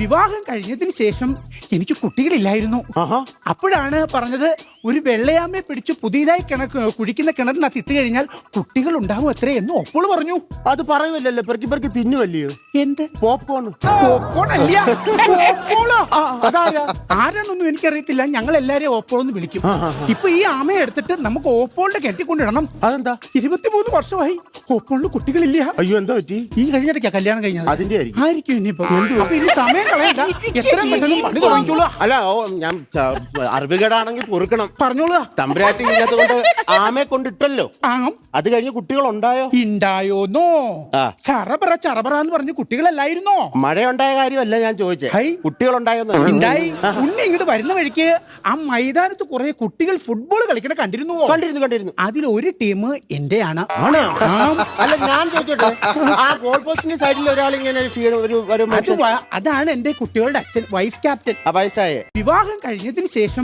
വിവാഹം കഴിഞ്ഞതിന് ശേഷം എനിക്ക് കുട്ടികളില്ലായിരുന്നു. അപ്പോഴാണ് പറഞ്ഞത് ഒരു വെള്ളയാമ്മയെ പിടിച്ച് പുതിയതായി കുഴിക്കുന്ന കിണറിനകത്ത് ഇട്ട് കഴിഞ്ഞാൽ കുട്ടികൾ ഉണ്ടാവും അത്രേ എന്ന് ഒപ്പോൾ പറഞ്ഞു. അത് പറയുമല്ലോ, പെറുക്കി പെറുക്കി തിന്നുവല്ലയോ? എന്ത് പോപ്കോൺ? പോപ്കോൺ അല്ല, ഓപ്പോളോ. ആരാന്നൊന്നും എനിക്കറിയത്തില്ല, ഞങ്ങൾ എല്ലാരെയും ഓപ്പോളെന്ന് വിളിക്കും. ഇപ്പൊ ഈ ആമയെ എടുത്തിട്ട് നമുക്ക് ഓപ്പോളിന്റെ കെട്ടിക്കൊണ്ടിടണം. അതെന്താ? 23 വർഷമായി ഓപ്പോളിന് കുട്ടികളില്ല. അയ്യോ, എന്താ പറ്റി? ഈ കഴിഞ്ഞിടയ്ക്കാ കല്യാണം കഴിഞ്ഞത്. അതിന്റെ ആയിരിക്കും ഇനിയിപ്പോ. അപ്പൊ ഇനി സമയം കളയണ്ട, എത്രയും പെട്ടെന്ന് പണി തുടങ്ങിക്കോളൂ. അല്ല, ഞാൻ അറിവുകേടാണെങ്കിൽ പൊറുക്കണം. പറഞ്ഞോളൂ. തമ്പുരാട്ടി ഇല്ലാത്ത കൊണ്ട് ആമയെ കൊണ്ടിട്ടല്ലോ, അത് കഴിഞ്ഞ് കുട്ടികൾ ഉണ്ടായോ? ഉണ്ടായോന്നോ? ചറപറ ചറപറ എന്ന് പറഞ്ഞ് കുട്ടികളല്ലായിരുന്നോ? മഴയുണ്ടായ കാര്യമല്ല ഞാൻ ചോദിച്ചേ, കുട്ടികൾ ഉണ്ടായോന്ന്. ഉണ്ടായി. ഉണ്ണി ഇങ്ങോട്ട് വരുന്ന വഴിക്ക് ആ മൈതാനത്ത് കുറെ കുട്ടികൾ ഫുട്ബോൾ കളിക്കണ കണ്ടിരുന്നുവോ? കണ്ടിരുന്നു. അതിൽ ഒരു ടീം എന്റെയാണ്. അല്ല, ഞാൻ ചോദിച്ചോട്ടെ, ആ ഗോൾ പോസ്റ്റിന്റെ സൈഡിൽ ഒരാൾ ഇങ്ങനെ അതാണ് എന്റെ കുട്ടികളുടെ അച്ഛൻ, വൈസ് ക്യാപ്റ്റൻ. വയസ്സായ വിവാഹം കഴിഞ്ഞതിന് ശേഷം